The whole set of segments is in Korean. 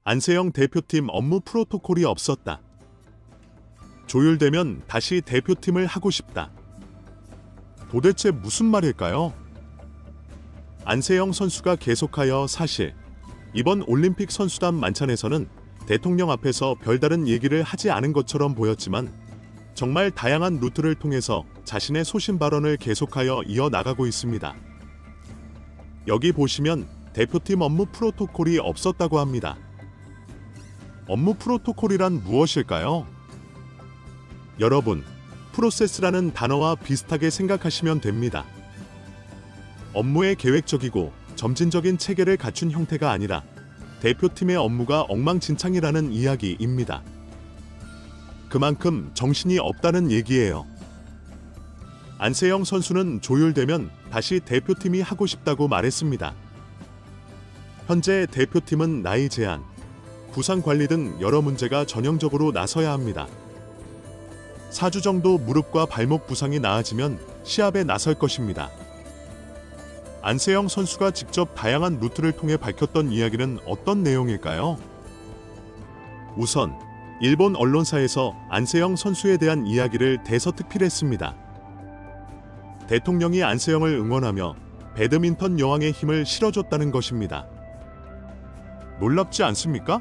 안세영 대표팀 업무 프로토콜이 없었다. 조율되면 다시 대표팀을 하고 싶다. 도대체 무슨 말일까요? 안세영 선수가 계속하여 사실 이번 올림픽 선수단 만찬에서는 대통령 앞에서 별다른 얘기를 하지 않은 것처럼 보였지만 정말 다양한 루트를 통해서 자신의 소신 발언을 계속하여 이어나가고 있습니다. 여기 보시면 대표팀 업무 프로토콜이 없었다고 합니다. 업무 프로토콜이란 무엇일까요? 여러분, 프로세스라는 단어와 비슷하게 생각하시면 됩니다. 업무의 계획적이고 점진적인 체계를 갖춘 형태가 아니라 대표팀의 업무가 엉망진창이라는 이야기입니다. 그만큼 정신이 없다는 얘기예요. 안세영 선수는 조율되면 다시 대표팀이 하고 싶다고 말했습니다. 현재 대표팀은 나이 제한, 부상 관리 등 여러 문제가 전형적으로 나서야 합니다. 4주 정도 무릎과 발목 부상이 나아지면 시합에 나설 것입니다. 안세영 선수가 직접 다양한 루트를 통해 밝혔던 이야기는 어떤 내용일까요? 우선 일본 언론사에서 안세영 선수에 대한 이야기를 대서특필했습니다. 대통령이 안세영을 응원하며 배드민턴 여왕의 힘을 실어줬다는 것입니다. 놀랍지 않습니까?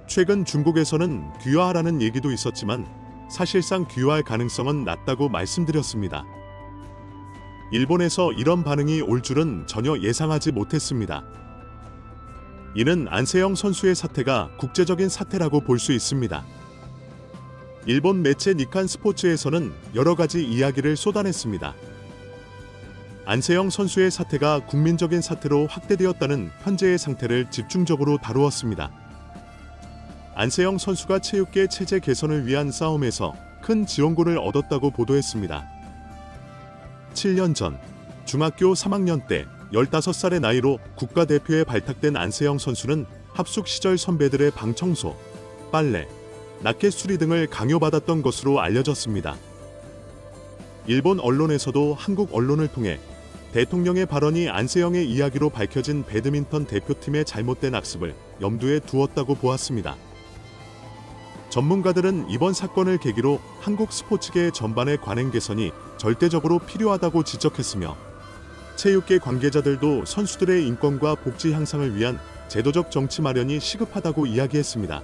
최근 중국에서는 귀화하라는 얘기도 있었지만 사실상 귀화할 가능성은 낮다고 말씀드렸습니다. 일본에서 이런 반응이 올 줄은 전혀 예상하지 못했습니다. 이는 안세영 선수의 사태가 국제적인 사태라고 볼 수 있습니다. 일본 매체 니칸 스포츠에서는 여러 가지 이야기를 쏟아냈습니다. 안세영 선수의 사태가 국민적인 사태로 확대되었다는 현재의 상태를 집중적으로 다루었습니다. 안세영 선수가 체육계 체제 개선을 위한 싸움에서 큰 지원군을 얻었다고 보도했습니다. 7년 전 중학교 3학년 때 15살의 나이로 국가대표에 발탁된 안세영 선수는 합숙 시절 선배들의 방 청소, 빨래, 라켓 수리 등을 강요받았던 것으로 알려졌습니다. 일본 언론에서도 한국 언론을 통해 대통령의 발언이 안세영의 이야기로 밝혀진 배드민턴 대표팀의 잘못된 악습을 염두에 두었다고 보았습니다. 전문가들은 이번 사건을 계기로 한국 스포츠계 전반의 관행 개선이 절대적으로 필요하다고 지적했으며 체육계 관계자들도 선수들의 인권과 복지 향상을 위한 제도적 정치 마련이 시급하다고 이야기했습니다.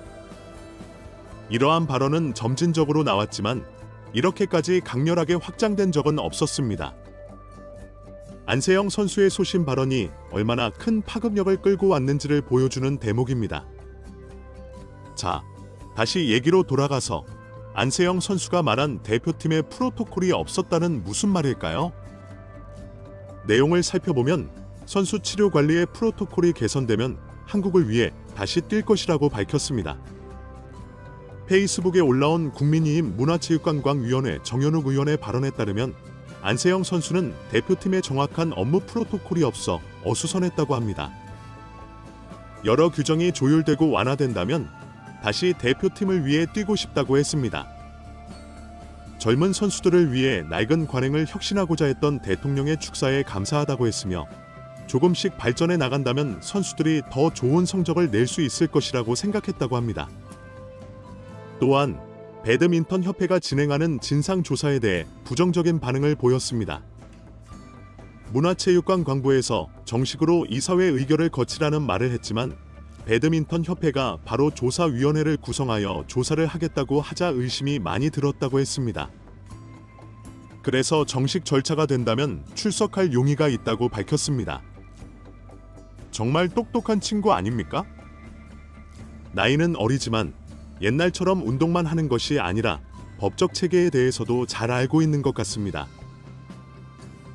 이러한 발언은 점진적으로 나왔지만 이렇게까지 강렬하게 확장된 적은 없었습니다. 안세영 선수의 소신 발언이 얼마나 큰 파급력을 끌고 왔는지를 보여주는 대목입니다. 자, 다시 얘기로 돌아가서 안세영 선수가 말한 대표팀의 프로토콜이 없었다는 무슨 말일까요? 내용을 살펴보면 선수 치료 관리의 프로토콜이 개선되면 한국을 위해 다시 뛸 것이라고 밝혔습니다. 페이스북에 올라온 국민의힘 문화체육관광위원회 정현욱 의원의 발언에 따르면 안세영 선수는 대표팀의 정확한 업무 프로토콜이 없어 어수선했다고 합니다. 여러 규정이 조율되고 완화된다면 다시 대표팀을 위해 뛰고 싶다고 했습니다. 젊은 선수들을 위해 낡은 관행을 혁신하고자 했던 대통령의 축사에 감사하다고 했으며 조금씩 발전해 나간다면 선수들이 더 좋은 성적을 낼 수 있을 것이라고 생각했다고 합니다. 또한 배드민턴 협회가 진행하는 진상조사에 대해 부정적인 반응을 보였습니다. 문화체육관광부에서 정식으로 이사회 의결을 거치라는 말을 했지만 배드민턴 협회가 바로 조사위원회를 구성하여 조사를 하겠다고 하자 의심이 많이 들었다고 했습니다. 그래서 정식 절차가 된다면 출석할 용의가 있다고 밝혔습니다. 정말 똑똑한 친구 아닙니까? 나이는 어리지만 옛날처럼 운동만 하는 것이 아니라 법적 체계에 대해서도 잘 알고 있는 것 같습니다.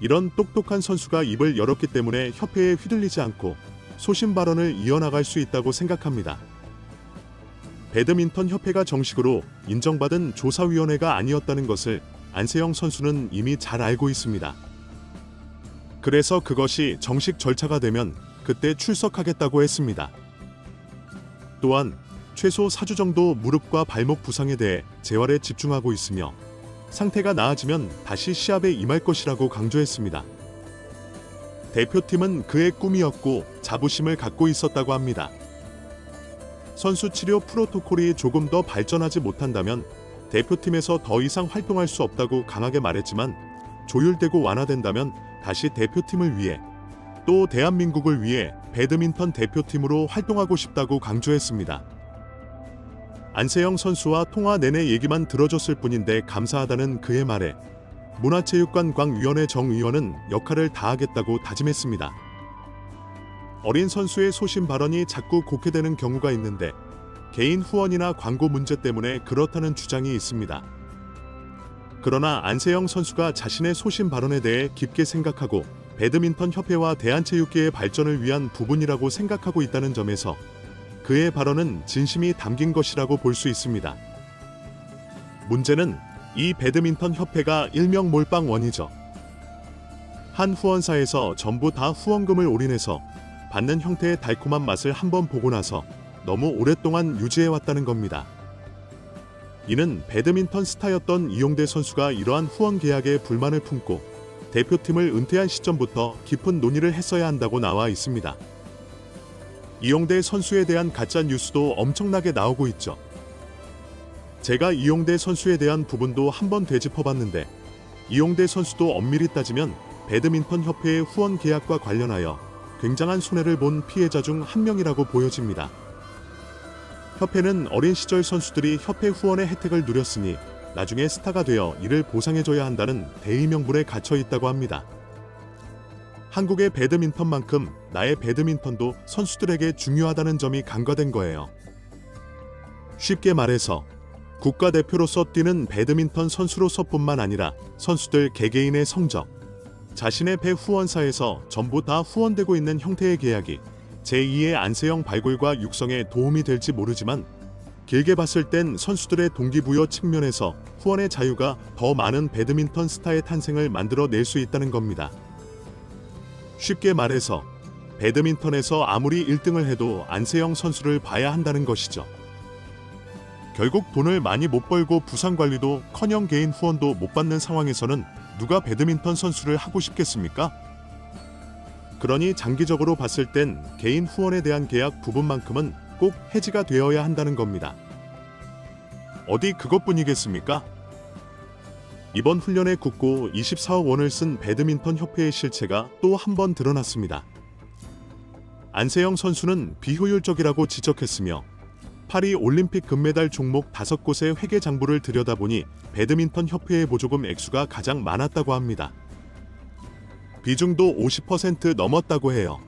이런 똑똑한 선수가 입을 열었기 때문에 협회에 휘둘리지 않고 소신 발언을 이어나갈 수 있다고 생각합니다. 배드민턴 협회가 정식으로 인정받은 조사위원회가 아니었다는 것을 안세영 선수는 이미 잘 알고 있습니다. 그래서 그것이 정식 절차가 되면 그때 출석하겠다고 했습니다. 또한 최소 4주 정도 무릎과 발목 부상에 대해 재활에 집중하고 있으며 상태가 나아지면 다시 시합에 임할 것이라고 강조했습니다. 대표팀은 그의 꿈이었고 자부심을 갖고 있었다고 합니다. 선수 치료 프로토콜이 조금 더 발전하지 못한다면 대표팀에서 더 이상 활동할 수 없다고 강하게 말했지만, 조율되고 완화된다면 다시 대표팀을 위해, 또 대한민국을 위해 배드민턴 대표팀으로 활동하고 싶다고 강조했습니다. 안세영 선수와 통화 내내 얘기만 들어줬을 뿐인데 감사하다는 그의 말에 문화체육관광위원회 정 의원은 역할을 다하겠다고 다짐했습니다. 어린 선수의 소신 발언이 자꾸 곡해되는 경우가 있는데 개인 후원이나 광고 문제 때문에 그렇다는 주장이 있습니다. 그러나 안세영 선수가 자신의 소신 발언에 대해 깊게 생각하고 배드민턴 협회와 대한체육계의 발전을 위한 부분이라고 생각하고 있다는 점에서 그의 발언은 진심이 담긴 것이라고 볼 수 있습니다. 문제는 이 배드민턴 협회가 일명 몰빵원이죠. 한 후원사에서 전부 다 후원금을 올인해서 받는 형태의 달콤한 맛을 한번 보고 나서 너무 오랫동안 유지해왔다는 겁니다. 이는 배드민턴 스타였던 이용대 선수가 이러한 후원 계약에 불만을 품고 대표팀을 은퇴한 시점부터 깊은 논의를 했어야 한다고 나와 있습니다. 이용대 선수에 대한 가짜 뉴스도 엄청나게 나오고 있죠. 제가 이용대 선수에 대한 부분도 한번 되짚어봤는데, 이용대 선수도 엄밀히 따지면 배드민턴 협회의 후원 계약과 관련하여 굉장한 손해를 본 피해자 중 한 명이라고 보여집니다. 협회는 어린 시절 선수들이 협회 후원의 혜택을 누렸으니 나중에 스타가 되어 이를 보상해줘야 한다는 대의 명분에 갇혀 있다고 합니다. 한국의 배드민턴만큼 나의 배드민턴도 선수들에게 중요하다는 점이 간과된 거예요. 쉽게 말해서 국가대표로서 뛰는 배드민턴 선수로서뿐만 아니라 선수들 개개인의 성적, 자신의 배 후원사에서 전부 다 후원되고 있는 형태의 계약이 제2의 안세영 발굴과 육성에 도움이 될지 모르지만, 길게 봤을 땐 선수들의 동기부여 측면에서 후원의 자유가 더 많은 배드민턴 스타의 탄생을 만들어낼 수 있다는 겁니다. 쉽게 말해서 배드민턴에서 아무리 1등을 해도 안세영 선수를 봐야 한다는 것이죠. 결국 돈을 많이 못 벌고 부상 관리도 커녕 개인 후원도 못 받는 상황에서는 누가 배드민턴 선수를 하고 싶겠습니까? 그러니 장기적으로 봤을 땐 개인 후원에 대한 계약 부분만큼은 꼭 해지가 되어야 한다는 겁니다. 어디 그것뿐이겠습니까? 이번 훈련에 굳고 24억 원을 쓴 배드민턴 협회의 실체가 또 한 번 드러났습니다. 안세영 선수는 비효율적이라고 지적했으며, 파리 올림픽 금메달 종목 5곳의 회계 장부를 들여다보니 배드민턴 협회의 보조금 액수가 가장 많았다고 합니다. 비중도 50% 넘었다고 해요.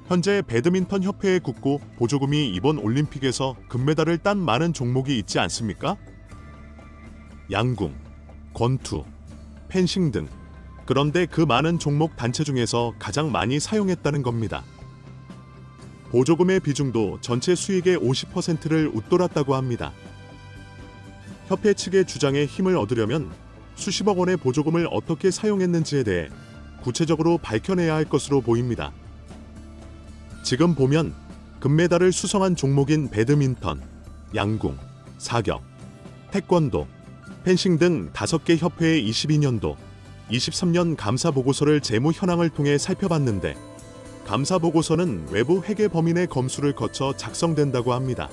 현재 배드민턴 협회에 굳고 보조금이 이번 올림픽에서 금메달을 딴 많은 종목이 있지 않습니까? 양궁, 권투, 펜싱 등. 그런데 그 많은 종목 단체 중에서 가장 많이 사용했다는 겁니다. 보조금의 비중도 전체 수익의 50%를 웃돌았다고 합니다. 협회 측의 주장에 힘을 얻으려면 수십억 원의 보조금을 어떻게 사용했는지에 대해 구체적으로 밝혀내야 할 것으로 보입니다. 지금 보면 금메달을 수성한 종목인 배드민턴, 양궁, 사격, 태권도, 펜싱 등 5개 협회의 22년도, 23년 감사보고서를 재무 현황을 통해 살펴봤는데, 감사보고서는 외부 회계 범인의 검수를 거쳐 작성된다고 합니다.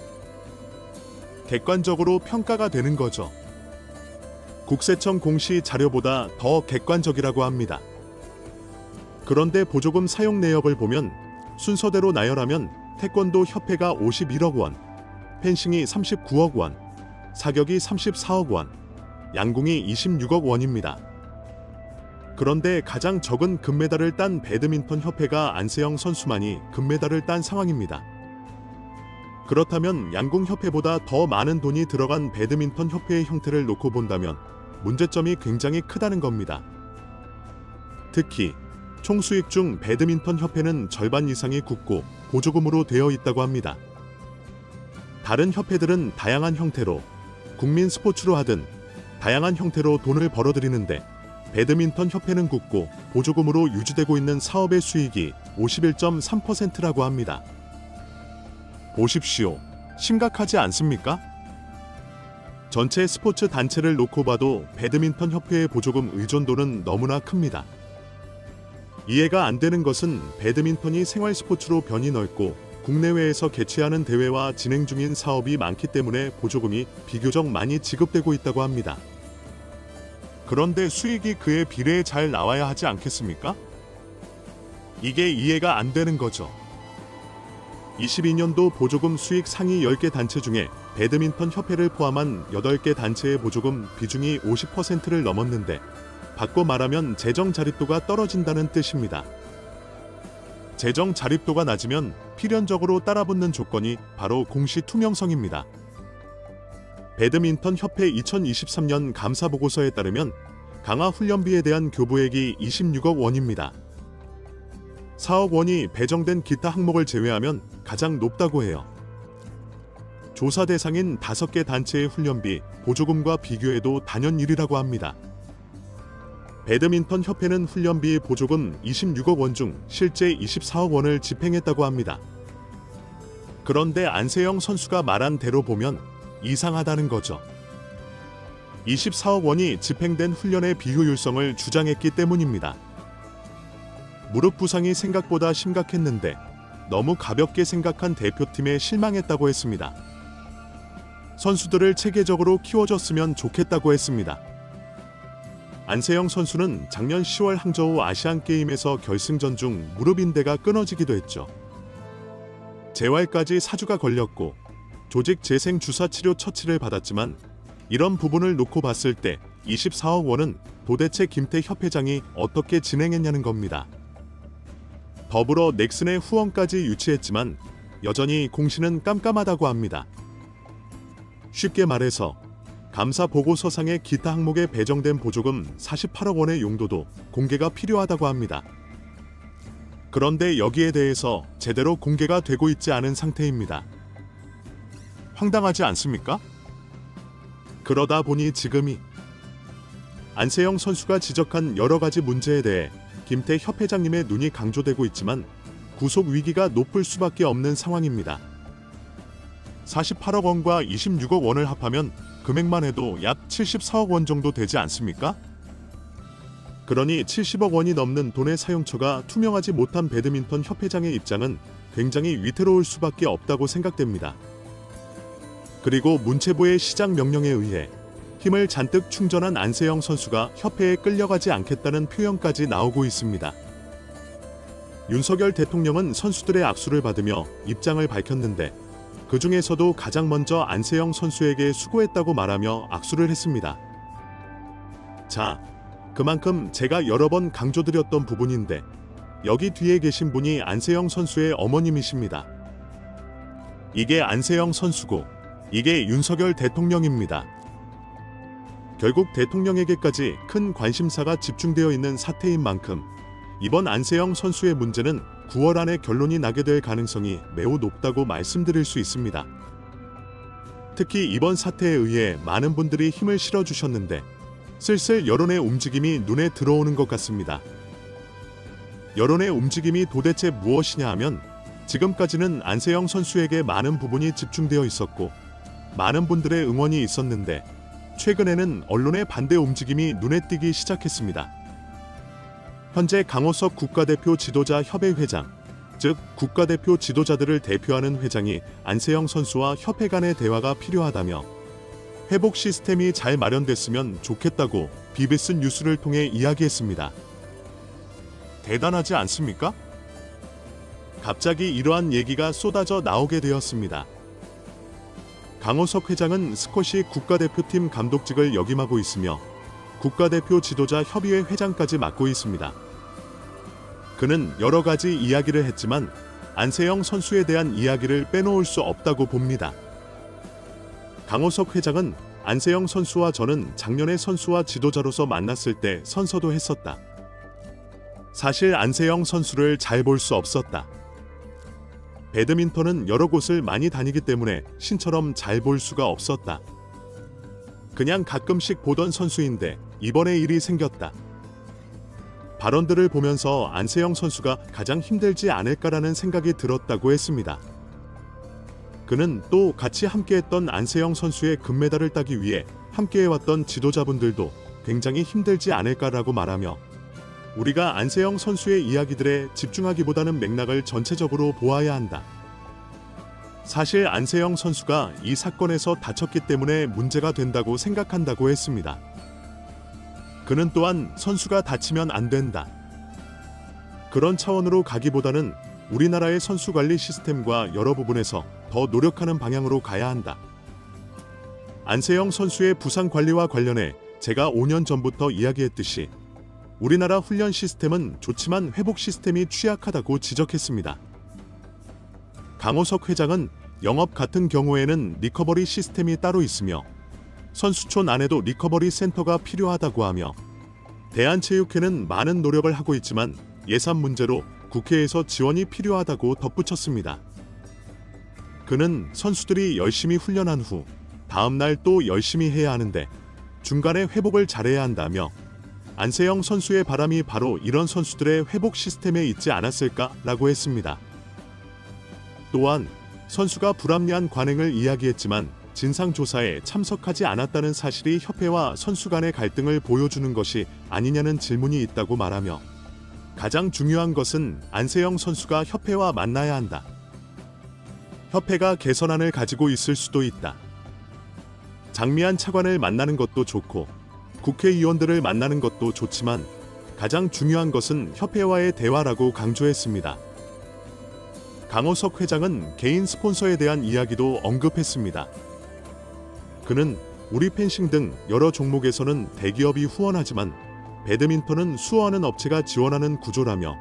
객관적으로 평가가 되는 거죠. 국세청 공시 자료보다 더 객관적이라고 합니다. 그런데 보조금 사용 내역을 보면 순서대로 나열하면 태권도 협회가 51억 원, 펜싱이 39억 원, 사격이 34억 원, 양궁이 26억 원입니다. 그런데 가장 적은 금메달을 딴 배드민턴 협회가 안세영 선수만이 금메달을 딴 상황입니다. 그렇다면 양궁 협회보다 더 많은 돈이 들어간 배드민턴 협회의 형태를 놓고 본다면 문제점이 굉장히 크다는 겁니다. 특히 총수익 중 배드민턴 협회는 절반 이상이 굳고 보조금으로 되어 있다고 합니다. 다른 협회들은 다양한 형태로, 국민 스포츠로 하든 다양한 형태로 돈을 벌어들이는데, 배드민턴 협회는 굳고 보조금으로 유지되고 있는 사업의 수익이 51.3%라고 합니다. 보십시오. 심각하지 않습니까? 전체 스포츠 단체를 놓고 봐도 배드민턴 협회의 보조금 의존도는 너무나 큽니다. 이해가 안 되는 것은 배드민턴이 생활 스포츠로 변이 넓고 국내외에서 개최하는 대회와 진행 중인 사업이 많기 때문에 보조금이 비교적 많이 지급되고 있다고 합니다. 그런데 수익이 그에 비례해 잘 나와야 하지 않겠습니까? 이게 이해가 안 되는 거죠. 22년도 보조금 수익 상위 10개 단체 중에 배드민턴 협회를 포함한 8개 단체의 보조금 비중이 50%를 넘었는데 바꿔 말하면 재정 자립도가 떨어진다는 뜻입니다. 재정 자립도가 낮으면 필연적으로 따라붙는 조건이 바로 공시 투명성입니다. 배드민턴 협회 2023년 감사 보고서에 따르면 강화 훈련비에 대한 교부액이 26억 원입니다. 4억 원이 배정된 기타 항목을 제외하면 가장 높다고 해요. 조사 대상인 5개 단체의 훈련비, 보조금과 비교해도 단연 1위라고 합니다. 배드민턴 협회는 훈련비 보조금 26억 원 중 실제 24억 원을 집행했다고 합니다. 그런데 안세영 선수가 말한 대로 보면 이상하다는 거죠. 24억 원이 집행된 훈련의 비효율성을 주장했기 때문입니다. 무릎 부상이 생각보다 심각했는데 너무 가볍게 생각한 대표팀에 실망했다고 했습니다. 선수들을 체계적으로 키워줬으면 좋겠다고 했습니다. 안세영 선수는 작년 10월 항저우 아시안게임에서 결승전 중 무릎 인대가 끊어지기도 했죠. 재활까지 4주가 걸렸고 조직 재생 주사 치료 처치를 받았지만 이런 부분을 놓고 봤을 때 24억 원은 도대체 김태 협회장이 어떻게 진행했냐는 겁니다. 더불어 넥슨의 후원까지 유치했지만 여전히 공시는 깜깜하다고 합니다. 쉽게 말해서 감사 보고서상의 기타 항목에 배정된 보조금 48억 원의 용도도 공개가 필요하다고 합니다. 그런데 여기에 대해서 제대로 공개가 되고 있지 않은 상태입니다. 황당하지 않습니까? 그러다 보니 지금이 안세영 선수가 지적한 여러 가지 문제에 대해 김태 협회장님의 눈이 강조되고 있지만 구속 위기가 높을 수밖에 없는 상황입니다. 48억 원과 26억 원을 합하면 금액만 해도 약 74억 원 정도 되지 않습니까? 그러니 70억 원이 넘는 돈의 사용처가 투명하지 못한 배드민턴 협회장의 입장은 굉장히 위태로울 수밖에 없다고 생각됩니다. 그리고 문체부의 시장 명령에 의해 힘을 잔뜩 충전한 안세영 선수가 협회에 끌려가지 않겠다는 표현까지 나오고 있습니다. 윤석열 대통령은 선수들의 악수를 받으며 입장을 밝혔는데 그 중에서도 가장 먼저 안세영 선수에게 수고했다고 말하며 악수를 했습니다. 자, 그만큼 제가 여러 번 강조드렸던 부분인데 여기 뒤에 계신 분이 안세영 선수의 어머님이십니다. 이게 안세영 선수고 이게 윤석열 대통령입니다. 결국 대통령에게까지 큰 관심사가 집중되어 있는 사태인 만큼 이번 안세영 선수의 문제는 9월 안에 결론이 나게 될 가능성이 매우 높다고 말씀드릴 수 있습니다. 특히 이번 사태에 의해 많은 분들이 힘을 실어주셨는데 슬슬 여론의 움직임이 눈에 들어오는 것 같습니다. 여론의 움직임이 도대체 무엇이냐 하면 지금까지는 안세영 선수에게 많은 부분이 집중되어 있었고 많은 분들의 응원이 있었는데 최근에는 언론의 반대 움직임이 눈에 띄기 시작했습니다. 현재 강호석 국가대표 지도자 협회 회장, 즉 국가대표 지도자들을 대표하는 회장이 안세영 선수와 협회 간의 대화가 필요하다며 회복 시스템이 잘 마련됐으면 좋겠다고 BBS 뉴스를 통해 이야기했습니다. 대단하지 않습니까? 갑자기 이러한 얘기가 쏟아져 나오게 되었습니다. 강호석 회장은 스쿼시 국가대표팀 감독직을 역임하고 있으며 국가대표 지도자 협의회 회장까지 맡고 있습니다. 그는 여러 가지 이야기를 했지만 안세영 선수에 대한 이야기를 빼놓을 수 없다고 봅니다. 강호석 회장은 안세영 선수와 저는 작년에 선수와 지도자로서 만났을 때 선서도 했었다. 사실 안세영 선수를 잘 볼 수 없었다. 배드민턴은 여러 곳을 많이 다니기 때문에 신처럼 잘 볼 수가 없었다. 그냥 가끔씩 보던 선수인데 이번에 일이 생겼다. 발언들을 보면서 안세영 선수가 가장 힘들지 않을까라는 생각이 들었다고 했습니다. 그는 또 같이 함께했던 안세영 선수의 금메달을 따기 위해 함께해왔던 지도자분들도 굉장히 힘들지 않을까라고 말하며 우리가 안세영 선수의 이야기들에 집중하기보다는 맥락을 전체적으로 보아야 한다. 사실 안세영 선수가 이 사건에서 다쳤기 때문에 문제가 된다고 생각한다고 했습니다. 그는 또한 선수가 다치면 안 된다. 그런 차원으로 가기보다는 우리나라의 선수 관리 시스템과 여러 부분에서 더 노력하는 방향으로 가야 한다. 안세영 선수의 부상 관리와 관련해 제가 5년 전부터 이야기했듯이 우리나라 훈련 시스템은 좋지만 회복 시스템이 취약하다고 지적했습니다. 강호석 회장은 영업 같은 경우에는 리커버리 시스템이 따로 있으며 선수촌 안에도 리커버리 센터가 필요하다고 하며 대한체육회는 많은 노력을 하고 있지만 예산 문제로 국회에서 지원이 필요하다고 덧붙였습니다. 그는 선수들이 열심히 훈련한 후 다음 날 또 열심히 해야 하는데 중간에 회복을 잘해야 한다며 안세영 선수의 바람이 바로 이런 선수들의 회복 시스템에 있지 않았을까라고 했습니다. 또한 선수가 불합리한 관행을 이야기했지만 진상조사에 참석하지 않았다는 사실이 협회와 선수 간의 갈등을 보여주는 것이 아니냐는 질문이 있다고 말하며 가장 중요한 것은 안세영 선수가 협회와 만나야 한다. 협회가 개선안을 가지고 있을 수도 있다. 장미한 차관을 만나는 것도 좋고 국회의원들을 만나는 것도 좋지만 가장 중요한 것은 협회와의 대화라고 강조했습니다. 강호석 회장은 개인 스폰서에 대한 이야기도 언급했습니다. 그는 우리 펜싱 등 여러 종목에서는 대기업이 후원하지만 배드민턴은 수호하는 업체가 지원하는 구조라며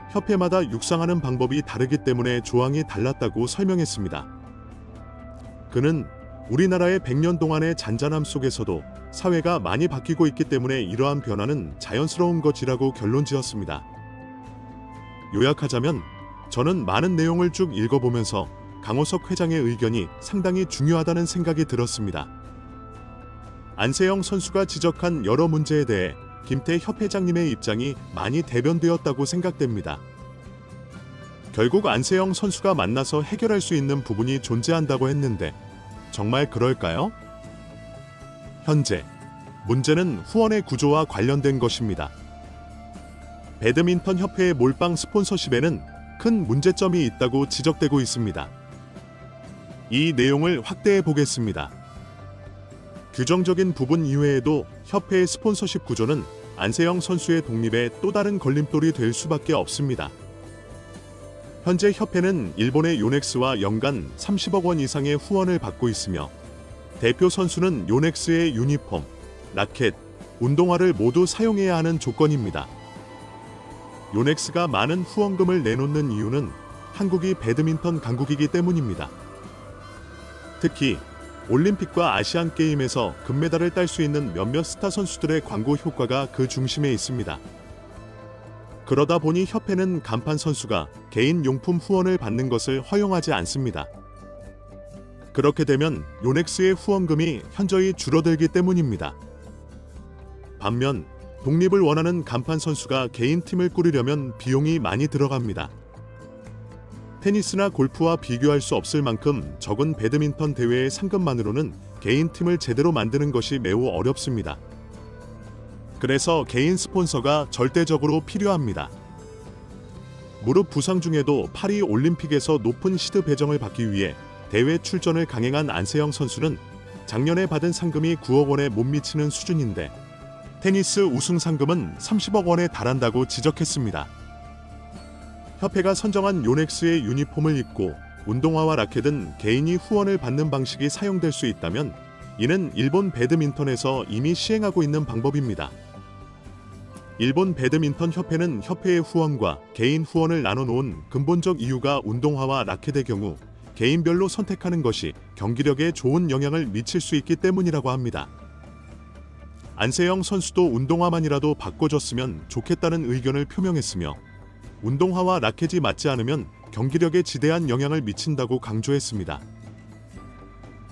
협회마다 육상하는 방법이 다르기 때문에 조항이 달랐다고 설명했습니다. 그는 우리나라의 100년 동안의 잔잔함 속에서도 사회가 많이 바뀌고 있기 때문에 이러한 변화는 자연스러운 것이라고 결론지었습니다. 요약하자면 저는 많은 내용을 쭉 읽어보면서 강호석 회장의 의견이 상당히 중요하다는 생각이 들었습니다. 안세영 선수가 지적한 여러 문제에 대해 김태 협회장님의 입장이 많이 대변되었다고 생각됩니다. 결국 안세영 선수가 만나서 해결할 수 있는 부분이 존재한다고 했는데 정말 그럴까요? 현재 문제는 후원의 구조와 관련된 것입니다. 배드민턴 협회의 몰빵 스폰서십에는 큰 문제점이 있다고 지적되고 있습니다. 이 내용을 확대해 보겠습니다. 규정적인 부분 이외에도 협회의 스폰서십 구조는 안세영 선수의 독립에 또 다른 걸림돌이 될 수밖에 없습니다. 현재 협회는 일본의 요넥스와 연간 30억 원 이상의 후원을 받고 있으며 대표 선수는 요넥스의 유니폼, 라켓, 운동화를 모두 사용해야 하는 조건입니다. 요넥스가 많은 후원금을 내놓는 이유는 한국이 배드민턴 강국이기 때문입니다. 특히 올림픽과 아시안게임에서 금메달을 딸 수 있는 몇몇 스타 선수들의 광고 효과가 그 중심에 있습니다. 그러다 보니 협회는 간판 선수가 개인 용품 후원을 받는 것을 허용하지 않습니다. 그렇게 되면 요넥스의 후원금이 현저히 줄어들기 때문입니다. 반면 독립을 원하는 간판 선수가 개인 팀을 꾸리려면 비용이 많이 들어갑니다. 테니스나 골프와 비교할 수 없을 만큼 적은 배드민턴 대회의 상금만으로는 개인 팀을 제대로 만드는 것이 매우 어렵습니다. 그래서 개인 스폰서가 절대적으로 필요합니다. 무릎 부상 중에도 파리 올림픽에서 높은 시드 배정을 받기 위해 대회 출전을 강행한 안세영 선수는 작년에 받은 상금이 9억 원에 못 미치는 수준인데 테니스 우승 상금은 30억 원에 달한다고 지적했습니다. 협회가 선정한 요넥스의 유니폼을 입고 운동화와 라켓은 개인이 후원을 받는 방식이 사용될 수 있다면 이는 일본 배드민턴에서 이미 시행하고 있는 방법입니다. 일본 배드민턴 협회는 협회의 후원과 개인 후원을 나눠놓은 근본적 이유가 운동화와 라켓의 경우 개인별로 선택하는 것이 경기력에 좋은 영향을 미칠 수 있기 때문이라고 합니다. 안세영 선수도 운동화만이라도 바꿔줬으면 좋겠다는 의견을 표명했으며 운동화와 라켓이 맞지 않으면 경기력에 지대한 영향을 미친다고 강조했습니다.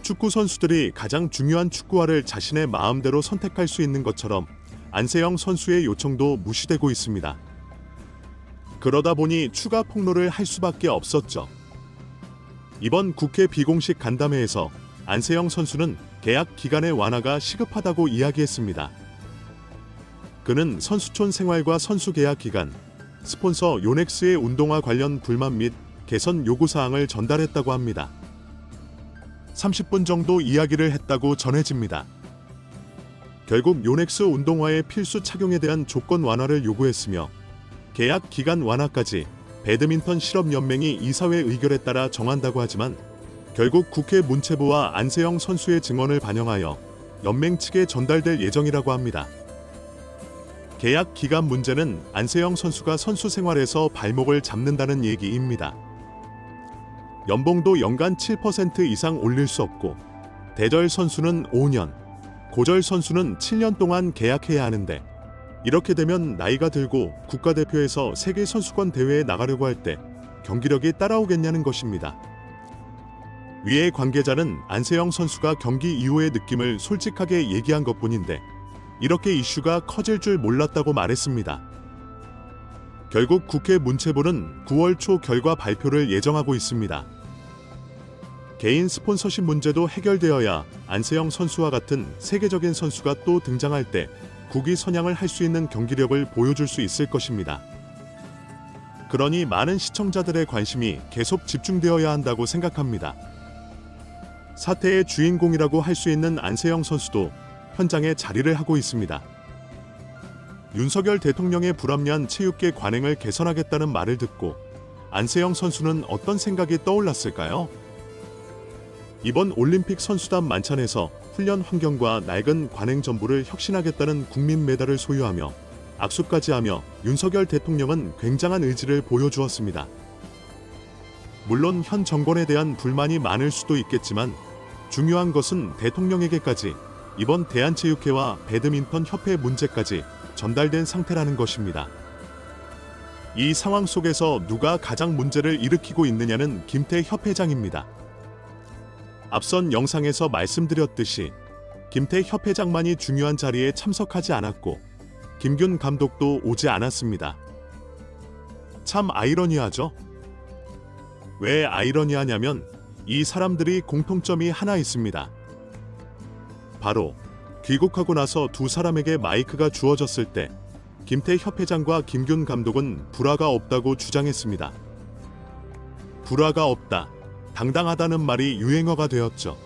축구 선수들이 가장 중요한 축구화를 자신의 마음대로 선택할 수 있는 것처럼 안세영 선수의 요청도 무시되고 있습니다. 그러다 보니 추가 폭로를 할 수밖에 없었죠. 이번 국회 비공식 간담회에서 안세영 선수는 계약 기간의 완화가 시급하다고 이야기했습니다. 그는 선수촌 생활과 선수 계약 기간, 스폰서 요넥스의 운동화 관련 불만 및 개선 요구사항을 전달했다고 합니다. 30분 정도 이야기를 했다고 전해집니다. 결국 요넥스 운동화의 필수 착용에 대한 조건 완화를 요구했으며 계약 기간 완화까지 배드민턴 실업연맹이 이사회 의결에 따라 정한다고 하지만 결국 국회 문체부와 안세영 선수의 증언을 반영하여 연맹 측에 전달될 예정이라고 합니다. 계약 기간 문제는 안세영 선수가 선수 생활에서 발목을 잡는다는 얘기입니다. 연봉도 연간 7% 이상 올릴 수 없고 대절 선수는 5년, 고절 선수는 7년 동안 계약해야 하는데 이렇게 되면 나이가 들고 국가대표에서 세계선수권 대회에 나가려고 할 때 경기력이 따라오겠냐는 것입니다. 위의 관계자는 안세영 선수가 경기 이후의 느낌을 솔직하게 얘기한 것뿐인데 이렇게 이슈가 커질 줄 몰랐다고 말했습니다. 결국 국회 문체부는 9월 초 결과 발표를 예정하고 있습니다. 개인 스폰서십 문제도 해결되어야 안세영 선수와 같은 세계적인 선수가 또 등장할 때 국위 선양을 할 수 있는 경기력을 보여줄 수 있을 것입니다. 그러니 많은 시청자들의 관심이 계속 집중되어야 한다고 생각합니다. 사태의 주인공이라고 할 수 있는 안세영 선수도 현장에 자리를 하고 있습니다. 윤석열 대통령의 불합리한 체육계 관행을 개선하겠다는 말을 듣고 안세영 선수는 어떤 생각이 떠올랐을까요? 이번 올림픽 선수단 만찬에서 훈련 환경과 낡은 관행 전부를 혁신하겠다는 국민 메달을 소유하며 악수까지 하며 윤석열 대통령은 굉장한 의지를 보여주었습니다. 물론 현 정권에 대한 불만이 많을 수도 있겠지만 중요한 것은 대통령에게까지 이번 대한체육회와 배드민턴 협회 문제까지 전달된 상태라는 것입니다. 이 상황 속에서 누가 가장 문제를 일으키고 있느냐는 김태 협회장입니다. 앞선 영상에서 말씀드렸듯이 김태 협회장만이 중요한 자리에 참석하지 않았고 김균 감독도 오지 않았습니다. 참 아이러니하죠? 왜 아이러니하냐면 이 사람들이 공통점이 하나 있습니다. 바로 귀국하고 나서 두 사람에게 마이크가 주어졌을 때 김태 협회장과 김균 감독은 불화가 없다고 주장했습니다. 불화가 없다, 당당하다는 말이 유행어가 되었죠.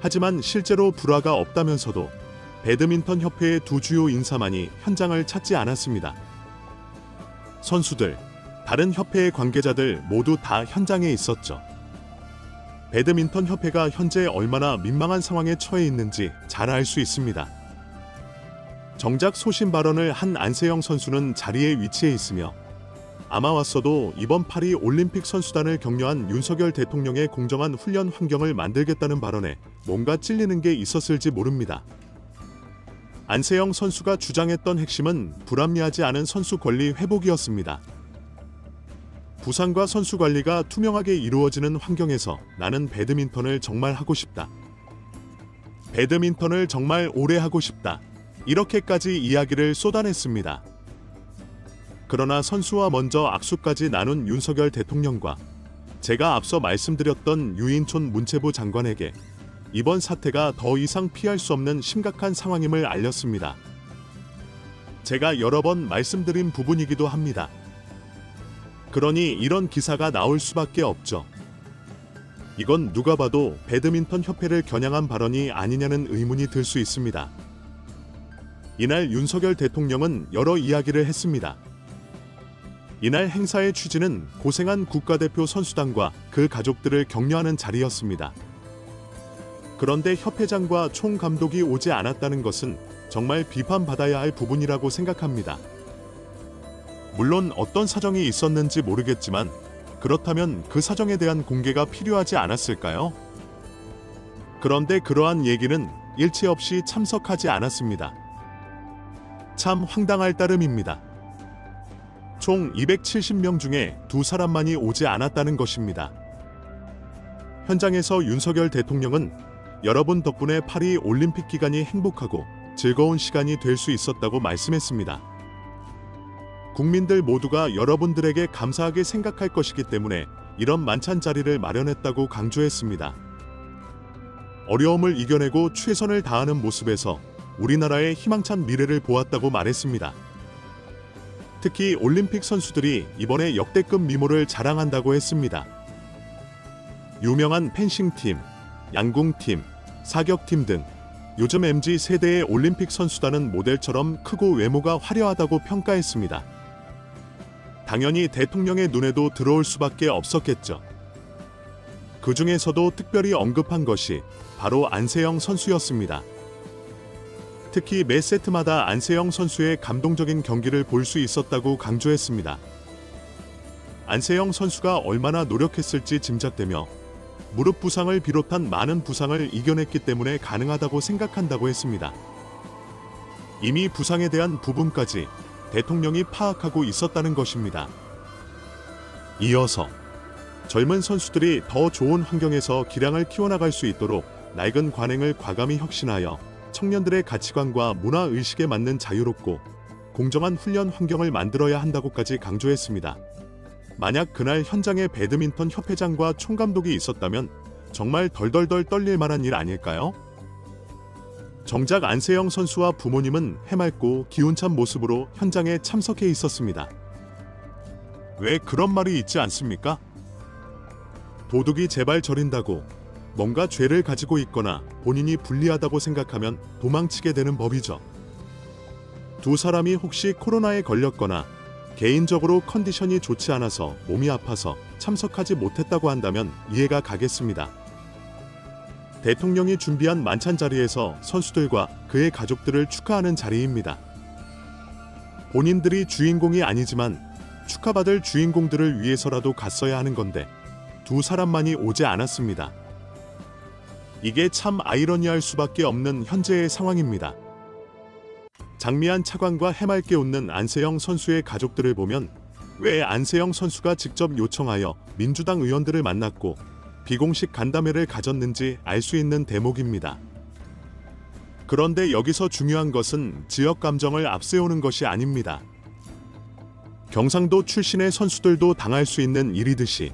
하지만 실제로 불화가 없다면서도 배드민턴 협회의 두 주요 인사만이 현장을 찾지 않았습니다. 선수들, 다른 협회의 관계자들 모두 다 현장에 있었죠. 배드민턴 협회가 현재 얼마나 민망한 상황에 처해 있는지 잘 알 수 있습니다. 정작 소신 발언을 한 안세영 선수는 자리에 위치해 있으며 아마 왔어도 이번 파리 올림픽 선수단을 격려한 윤석열 대통령의 공정한 훈련 환경을 만들겠다는 발언에 뭔가 찔리는 게 있었을지 모릅니다. 안세영 선수가 주장했던 핵심은 불합리하지 않은 선수 권리 회복이었습니다. 부상과 선수 관리가 투명하게 이루어지는 환경에서 나는 배드민턴을 정말 하고 싶다. 배드민턴을 정말 오래 하고 싶다. 이렇게까지 이야기를 쏟아냈습니다. 그러나 선수와 먼저 악수까지 나눈 윤석열 대통령과 제가 앞서 말씀드렸던 유인촌 문체부 장관에게 이번 사태가 더 이상 피할 수 없는 심각한 상황임을 알렸습니다. 제가 여러 번 말씀드린 부분이기도 합니다. 그러니 이런 기사가 나올 수밖에 없죠. 이건 누가 봐도 배드민턴 협회를 겨냥한 발언이 아니냐는 의문이 들 수 있습니다. 이날 윤석열 대통령은 여러 이야기를 했습니다. 이날 행사의 취지는 고생한 국가대표 선수단과 그 가족들을 격려하는 자리였습니다. 그런데 협회장과 총감독이 오지 않았다는 것은 정말 비판받아야 할 부분이라고 생각합니다. 물론 어떤 사정이 있었는지 모르겠지만 그렇다면 그 사정에 대한 공개가 필요하지 않았을까요? 그런데 그러한 얘기는 일체 없이 참석하지 않았습니다. 참 황당할 따름입니다. 총 270명 중에 두 사람만이 오지 않았다는 것입니다. 현장에서 윤석열 대통령은 여러분 덕분에 파리 올림픽 기간이 행복하고 즐거운 시간이 될 수 있었다고 말씀했습니다. 국민들 모두가 여러분들에게 감사하게 생각할 것이기 때문에 이런 만찬 자리를 마련했다고 강조했습니다. 어려움을 이겨내고 최선을 다하는 모습에서 우리나라의 희망찬 미래를 보았다고 말했습니다. 특히 올림픽 선수들이 이번에 역대급 미모를 자랑한다고 했습니다. 유명한 펜싱팀, 양궁팀, 사격팀 등 요즘 MZ 세대의 올림픽 선수단은 모델처럼 크고 외모가 화려하다고 평가했습니다. 당연히 대통령의 눈에도 들어올 수밖에 없었겠죠. 그 중에서도 특별히 언급한 것이 바로 안세영 선수였습니다. 특히 매 세트마다 안세영 선수의 감동적인 경기를 볼 수 있었다고 강조했습니다. 안세영 선수가 얼마나 노력했을지 짐작되며 무릎 부상을 비롯한 많은 부상을 이겨냈기 때문에 가능하다고 생각한다고 했습니다. 이미 부상에 대한 부분까지 대통령이 파악하고 있었다는 것입니다. 이어서 젊은 선수들이 더 좋은 환경에서 기량을 키워나갈 수 있도록 낡은 관행을 과감히 혁신하여 청년들의 가치관과 문화의식에 맞는 자유롭고 공정한 훈련 환경을 만들어야 한다고까지 강조했습니다. 만약 그날 현장에 배드민턴 협회장과 총감독이 있었다면 정말 덜덜덜 떨릴 만한 일 아닐까요? 정작 안세영 선수와 부모님은 해맑고 기운찬 모습으로 현장에 참석해 있었습니다. 왜 그런 말이 있지 않습니까? 도둑이 제발 저린다고 뭔가 죄를 가지고 있거나 본인이 불리하다고 생각하면 도망치게 되는 법이죠. 두 사람이 혹시 코로나에 걸렸거나 개인적으로 컨디션이 좋지 않아서 몸이 아파서 참석하지 못했다고 한다면 이해가 가겠습니다. 대통령이 준비한 만찬 자리에서 선수들과 그의 가족들을 축하하는 자리입니다. 본인들이 주인공이 아니지만 축하받을 주인공들을 위해서라도 갔어야 하는 건데 두 사람만이 오지 않았습니다. 이게 참 아이러니할 수밖에 없는 현재의 상황입니다. 장미한 차관과 해맑게 웃는 안세영 선수의 가족들을 보면 왜 안세영 선수가 직접 요청하여 민주당 의원들을 만났고 비공식 간담회를 가졌는지 알 수 있는 대목입니다. 그런데 여기서 중요한 것은 지역 감정을 앞세우는 것이 아닙니다. 경상도 출신의 선수들도 당할 수 있는 일이듯이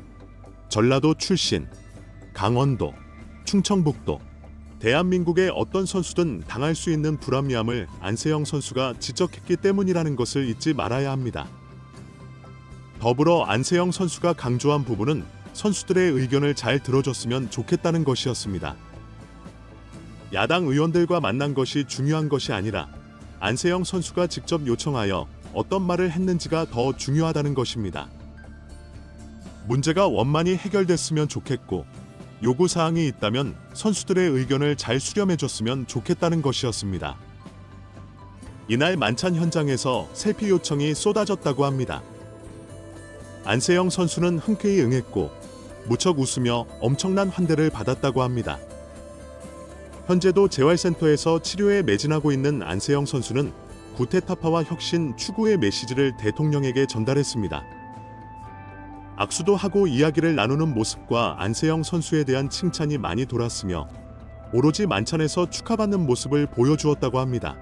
전라도 출신, 강원도, 충청북도, 대한민국의 어떤 선수든 당할 수 있는 불합리함을 안세영 선수가 지적했기 때문이라는 것을 잊지 말아야 합니다. 더불어 안세영 선수가 강조한 부분은 선수들의 의견을 잘 들어줬으면 좋겠다는 것이었습니다. 야당 의원들과 만난 것이 중요한 것이 아니라 안세영 선수가 직접 요청하여 어떤 말을 했는지가 더 중요하다는 것입니다. 문제가 원만히 해결됐으면 좋겠고 요구사항이 있다면 선수들의 의견을 잘 수렴해줬으면 좋겠다는 것이었습니다. 이날 만찬 현장에서 셀피 요청이 쏟아졌다고 합니다. 안세영 선수는 흔쾌히 응했고 무척 웃으며 엄청난 환대를 받았다고 합니다. 현재도 재활센터에서 치료에 매진하고 있는 안세영 선수는 구테타파와 혁신, 추구의 메시지를 대통령에게 전달했습니다. 악수도 하고 이야기를 나누는 모습과 안세영 선수에 대한 칭찬이 많이 돌았으며 오로지 만찬에서 축하받는 모습을 보여주었다고 합니다.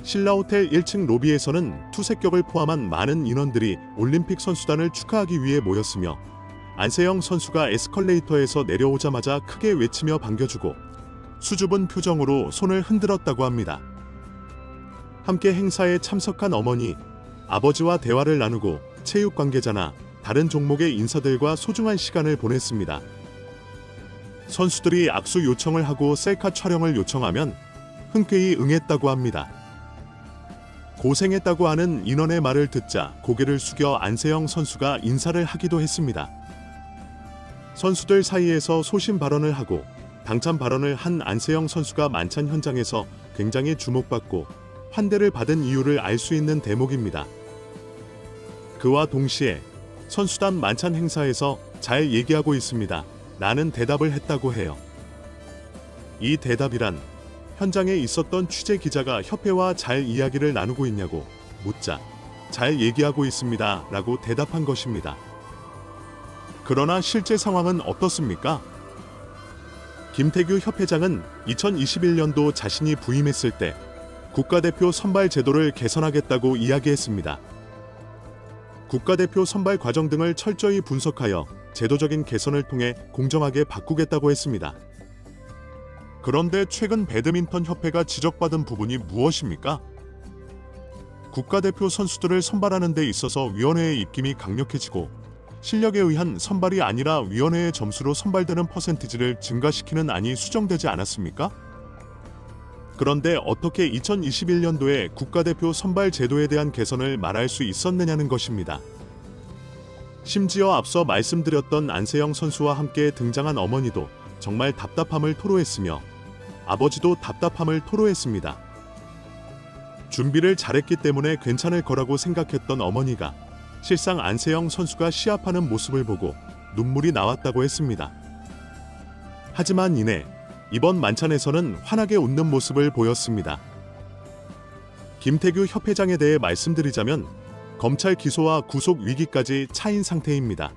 신라호텔 1층 로비에서는 투색격을 포함한 많은 인원들이 올림픽 선수단을 축하하기 위해 모였으며 안세영 선수가 에스컬레이터에서 내려오자마자 크게 외치며 반겨주고 수줍은 표정으로 손을 흔들었다고 합니다. 함께 행사에 참석한 어머니, 아버지와 대화를 나누고 체육 관계자나 다른 종목의 인사들과 소중한 시간을 보냈습니다. 선수들이 악수 요청을 하고 셀카 촬영을 요청하면 흔쾌히 응했다고 합니다. 고생했다고 하는 인원의 말을 듣자 고개를 숙여 안세영 선수가 인사를 하기도 했습니다. 선수들 사이에서 소신 발언을 하고 당찬 발언을 한 안세영 선수가 만찬 현장에서 굉장히 주목받고 환대를 받은 이유를 알 수 있는 대목입니다. 그와 동시에 선수단 만찬 행사에서 잘 얘기하고 있습니다. 라는 대답을 했다고 해요. 이 대답이란 현장에 있었던 취재 기자가 협회와 잘 이야기를 나누고 있냐고 묻자 잘 얘기하고 있습니다. 라고 대답한 것입니다. 그러나 실제 상황은 어떻습니까? 김태규 협회장은 2021년도 자신이 부임했을 때 국가대표 선발 제도를 개선하겠다고 이야기했습니다. 국가대표 선발 과정 등을 철저히 분석하여 제도적인 개선을 통해 공정하게 바꾸겠다고 했습니다. 그런데 최근 배드민턴 협회가 지적받은 부분이 무엇입니까? 국가대표 선수들을 선발하는 데 있어서 위원회의 입김이 강력해지고 실력에 의한 선발이 아니라 위원회의 점수로 선발되는 퍼센티지를 증가시키는 안이 수정되지 않았습니까? 그런데 어떻게 2021년도에 국가대표 선발 제도에 대한 개선을 말할 수 있었느냐는 것입니다. 심지어 앞서 말씀드렸던 안세영 선수와 함께 등장한 어머니도 정말 답답함을 토로했으며 아버지도 답답함을 토로했습니다. 준비를 잘했기 때문에 괜찮을 거라고 생각했던 어머니가 실상 안세영 선수가 시합하는 모습을 보고 눈물이 나왔다고 했습니다. 하지만 이내 이번 만찬에서는 환하게 웃는 모습을 보였습니다. 김태규 협회장에 대해 말씀드리자면 검찰 기소와 구속 위기까지 차인 상태입니다.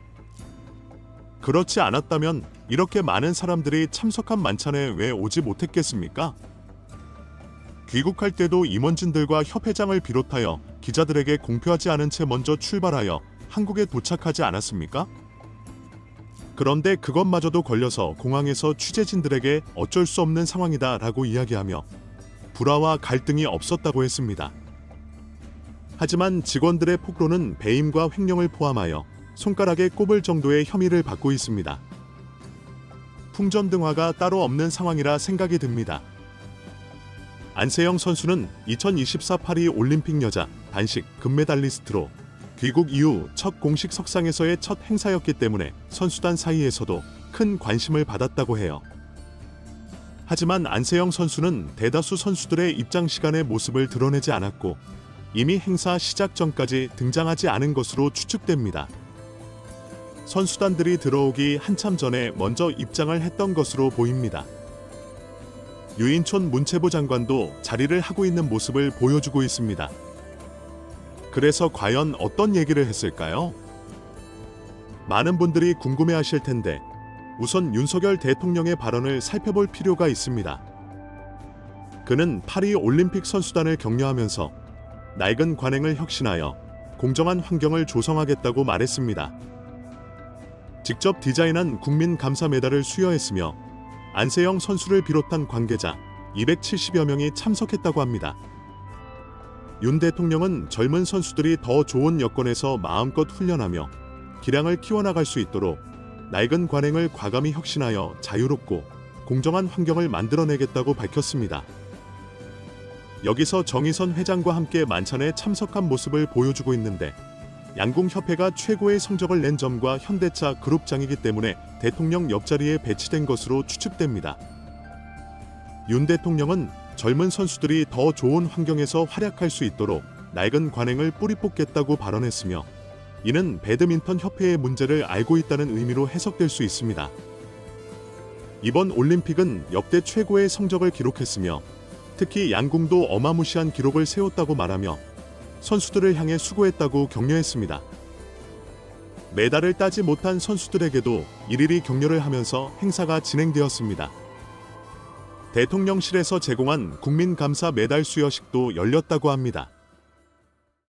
그렇지 않았다면 이렇게 많은 사람들이 참석한 만찬에 왜 오지 못했겠습니까? 귀국할 때도 임원진들과 협회장을 비롯하여 기자들에게 공표하지 않은 채 먼저 출발하여 한국에 도착하지 않았습니까? 그런데 그것마저도 걸려서 공항에서 취재진들에게 어쩔 수 없는 상황이다 라고 이야기하며 불화와 갈등이 없었다고 했습니다. 하지만 직원들의 폭로는 배임과 횡령을 포함하여 손가락에 꼽을 정도의 혐의를 받고 있습니다. 풍전등화가 따로 없는 상황이라 생각이 듭니다. 안세영 선수는 2024 파리 올림픽 여자 단식 금메달리스트로 귀국 이후 첫 공식 석상에서의 첫 행사였기 때문에 선수단 사이에서도 큰 관심을 받았다고 해요. 하지만 안세영 선수는 대다수 선수들의 입장 시간의 모습을 드러내지 않았고 이미 행사 시작 전까지 등장하지 않은 것으로 추측됩니다. 선수단들이 들어오기 한참 전에 먼저 입장을 했던 것으로 보입니다. 유인촌 문체부 장관도 자리를 하고 있는 모습을 보여주고 있습니다. 그래서 과연 어떤 얘기를 했을까요? 많은 분들이 궁금해하실 텐데 우선 윤석열 대통령의 발언을 살펴볼 필요가 있습니다. 그는 파리 올림픽 선수단을 격려하면서 낡은 관행을 혁신하여 공정한 환경을 조성하겠다고 말했습니다. 직접 디자인한 국민 감사 메달을 수여했으며 안세영 선수를 비롯한 관계자 270여 명이 참석했다고 합니다. 윤 대통령은 젊은 선수들이 더 좋은 여건에서 마음껏 훈련하며 기량을 키워나갈 수 있도록 낡은 관행을 과감히 혁신하여 자유롭고 공정한 환경을 만들어내겠다고 밝혔습니다. 여기서 정의선 회장과 함께 만찬에 참석한 모습을 보여주고 있는데 양궁협회가 최고의 성적을 낸 점과 현대차 그룹장이기 때문에 대통령 옆자리에 배치된 것으로 추측됩니다. 윤 대통령은 젊은 선수들이 더 좋은 환경에서 활약할 수 있도록 낡은 관행을 뿌리 뽑겠다고 발언했으며 이는 배드민턴 협회의 문제를 알고 있다는 의미로 해석될 수 있습니다. 이번 올림픽은 역대 최고의 성적을 기록했으며 특히 양궁도 어마무시한 기록을 세웠다고 말하며 선수들을 향해 수고했다고 격려했습니다. 메달을 따지 못한 선수들에게도 일일이 격려를 하면서 행사가 진행되었습니다. 대통령실에서 제공한 국민감사 메달 수여식도 열렸다고 합니다.